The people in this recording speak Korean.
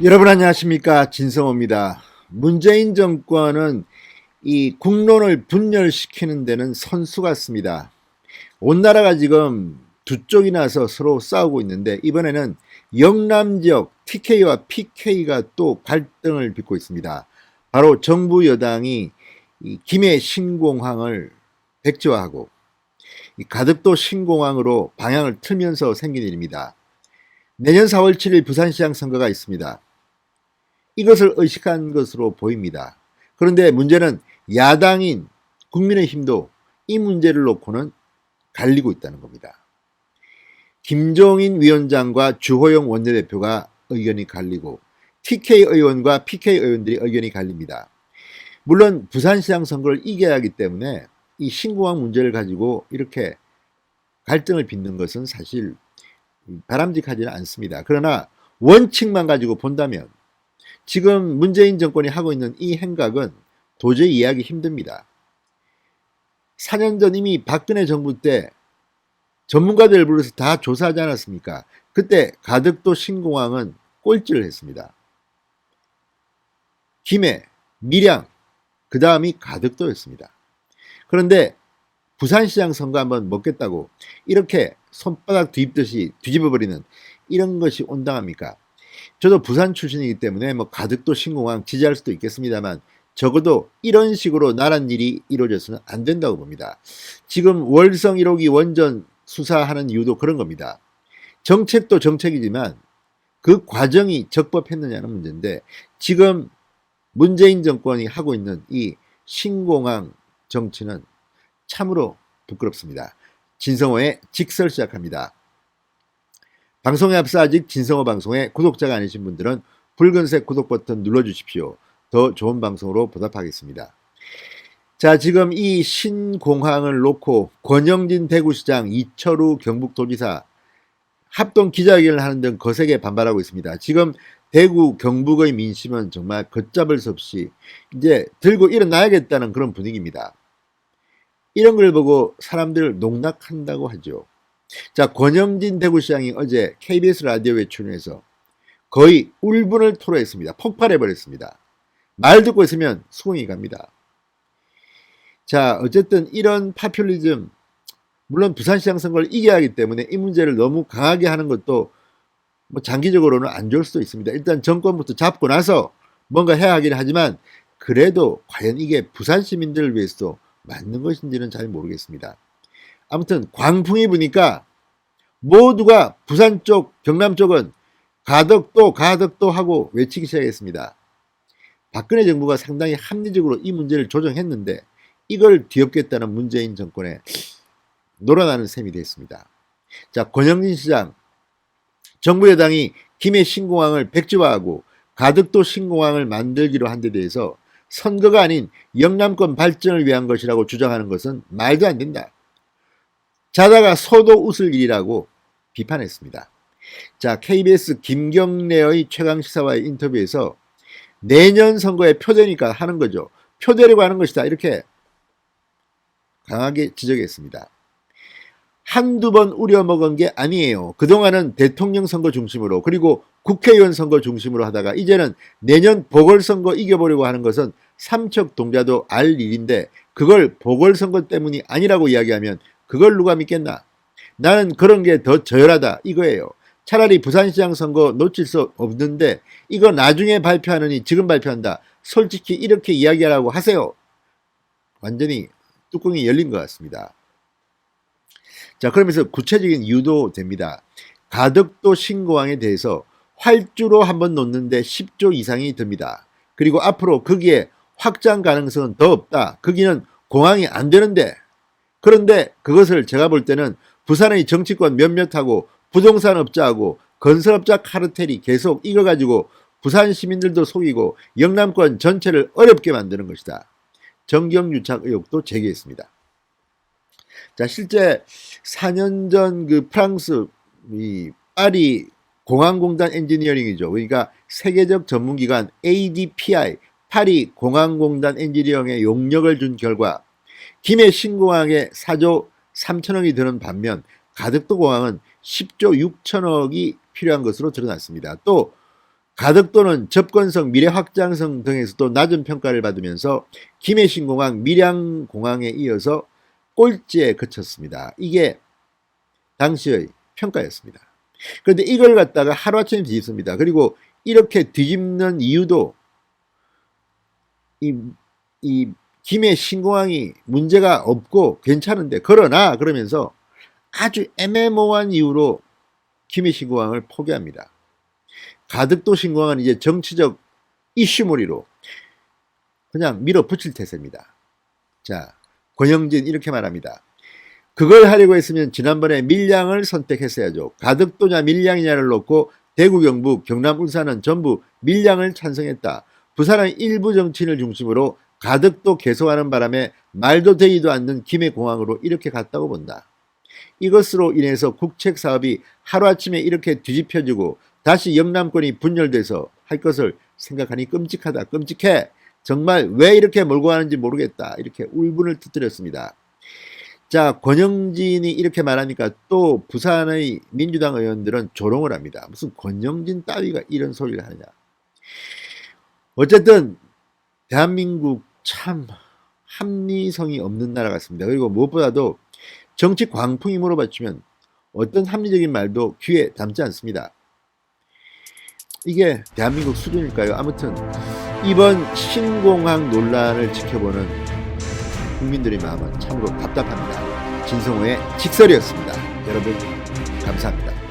여러분 안녕하십니까, 진성호입니다. 문재인 정권은 이 국론을 분열시키는 데는 선수 같습니다. 온 나라가 지금 두 쪽이 나서 서로 싸우고 있는데, 이번에는 영남 지역 TK와 PK가 또 갈등을 빚고 있습니다. 바로 정부 여당이 이 김해 신공항을 백지화하고 이 가덕도 신공항으로 방향을 틀면서 생긴 일입니다. 내년 4월 7일 부산시장 선거가 있습니다. 이것을 의식한 것으로 보입니다. 그런데 문제는 야당인 국민의힘도 이 문제를 놓고는 갈리고 있다는 겁니다. 김종인 위원장과 주호영 원내대표가 의견이 갈리고 TK 의원과 PK 의원들이 의견이 갈립니다. 물론 부산시장 선거를 이겨야 하기 때문에 이 신공항 문제를 가지고 이렇게 갈등을 빚는 것은 사실 바람직하지는 않습니다. 그러나 원칙만 가지고 본다면 지금 문재인 정권이 하고 있는 이 행각은 도저히 이해하기 힘듭니다. 4년 전 이미 박근혜 정부 때 전문가들 불러서 다 조사하지 않았습니까? 그때 가덕도 신공항은 꼴찌를 했습니다. 김해, 밀양, 그 다음이 가덕도였습니다. 그런데 부산시장 선거 한번 먹겠다고 이렇게 손바닥 뒤집듯이 뒤집어버리는 이런 것이 온당합니까? 저도 부산 출신이기 때문에 뭐 가덕도 신공항 지지할 수도 있겠습니다만, 적어도 이런 식으로 나란 일이 이루어져서는 안 된다고 봅니다. 지금 월성 1호기 원전 수사하는 이유도 그런 겁니다. 정책도 정책이지만 그 과정이 적법했느냐는 문제인데, 지금 문재인 정권이 하고 있는 이 신공항 정치는 참으로 부끄럽습니다. 진성호의 직설 시작합니다. 방송에 앞서 아직 진성호 방송에 구독자가 아니신 분들은 붉은색 구독 버튼 눌러주십시오. 더 좋은 방송으로 보답하겠습니다. 자, 지금 이 신공항을 놓고 권영진 대구시장, 이철우 경북도지사 합동 기자회견을 하는 등 거세게 반발하고 있습니다. 지금 대구 경북의 민심은 정말 걷잡을 수 없이 이제 들고 일어나야겠다는 그런 분위기입니다. 이런 걸 보고 사람들을 농락한다고 하죠. 자, 권영진 대구시장이 어제 KBS 라디오에 출연해서 거의 울분을 토로했습니다. 폭발해버렸습니다. 말 듣고 있으면 수긍이 갑니다. 자, 어쨌든 이런 파퓰리즘, 물론 부산시장 선거를 이겨야 하기 때문에 이 문제를 너무 강하게 하는 것도 뭐 장기적으로는 안 좋을 수도 있습니다. 일단 정권부터 잡고 나서 뭔가 해야 하긴 하지만, 그래도 과연 이게 부산 시민들을 위해서도 맞는 것인지는 잘 모르겠습니다. 아무튼 광풍이 부니까 모두가 부산 쪽, 경남 쪽은 가덕도 하고 외치기 시작했습니다. 박근혜 정부가 상당히 합리적으로 이 문제를 조정했는데 이걸 뒤엎겠다는 문재인 정권의 놀아나는 셈이 됐습니다. 자, 권영진 시장, 정부 여당이 김해 신공항을 백지화하고 가덕도 신공항을 만들기로 한 데 대해서 선거가 아닌 영남권 발전을 위한 것이라고 주장하는 것은 말도 안 된다. 자다가 소도 웃을 일이라고 비판했습니다. 자, KBS 김경래의 최강시사와의 인터뷰에서 내년 선거에 표되니까 하는 거죠. 표되려고 하는 것이다. 이렇게 강하게 지적했습니다. 한두 번 우려먹은 게 아니에요. 그동안은 대통령 선거 중심으로, 그리고 국회의원 선거 중심으로 하다가 이제는 내년 보궐선거 이겨보려고 하는 것은 삼척동자도 알 일인데, 그걸 보궐선거 때문이 아니라고 이야기하면 그걸 누가 믿겠나? 나는 그런 게 더 저열하다 이거예요. 차라리 부산시장 선거 놓칠 수 없는데 이거 나중에 발표하느니 지금 발표한다. 솔직히 이렇게 이야기하라고 하세요. 완전히 뚜껑이 열린 것 같습니다. 자, 그러면서 구체적인 이유도 됩니다. 가덕도 신공항에 대해서 활주로 한번 놓는데 10조 이상이 듭니다. 그리고 앞으로 거기에 확장 가능성은 더 없다. 거기는 공항이 안 되는데, 그런데 그것을 제가 볼 때는 부산의 정치권 몇몇하고 부동산업자하고 건설업자 카르텔이 계속 이거 가지고 부산 시민들도 속이고 영남권 전체를 어렵게 만드는 것이다. 정경유착 의혹도 제기했습니다. 자, 실제 4년 전 그 프랑스 이 파리 공항공단 엔지니어링이죠. 그러니까 세계적 전문기관 ADPI 파리 공항공단 엔지니어링에 용역을 준 결과 김해 신공항에 4조 3천억이 드는 반면 가덕도 공항은 10조 6천억이 필요한 것으로 드러났습니다. 또 가덕도는 접근성, 미래 확장성 등에서도 낮은 평가를 받으면서 김해신공항, 밀양공항에 이어서 꼴찌에 그쳤습니다. 이게 당시의 평가였습니다. 그런데 이걸 갖다가 하루아침에 뒤집습니다. 그리고 이렇게 뒤집는 이유도 이 김해신공항이 문제가 없고 괜찮은데, 그러나 그러면서 아주 애매모호한 이유로 김해신공항을 포기합니다. 가덕도 신공항은 이제 정치적 이슈몰이로 그냥 밀어붙일 태세입니다. 자, 권영진 이렇게 말합니다. 그걸 하려고 했으면 지난번에 밀양을 선택했어야죠. 가덕도냐 밀양이냐를 놓고 대구, 경북, 경남, 울산은 전부 밀양을 찬성했다. 부산은 일부 정치인을 중심으로 가덕도 개소하는 바람에 말도 되지도 않는 김해공항으로 이렇게 갔다고 본다. 이것으로 인해서 국책사업이 하루아침에 이렇게 뒤집혀지고 다시 영남권이 분열돼서 할 것을 생각하니 끔찍하다. 끔찍해. 정말 왜 이렇게 몰고 가는지 모르겠다. 이렇게 울분을 터뜨렸습니다. 자, 권영진이 이렇게 말하니까 또 부산의 민주당 의원들은 조롱을 합니다. 무슨 권영진 따위가 이런 소리를 하느냐. 어쨌든 대한민국 참 합리성이 없는 나라 같습니다. 그리고 무엇보다도 정치 광풍이 몰아받치면 어떤 합리적인 말도 귀에 담지 않습니다. 이게 대한민국 수준일까요? 아무튼 이번 신공항 논란을 지켜보는 국민들의 마음은 참으로 답답합니다. 진성호의 직설이었습니다. 여러분 감사합니다.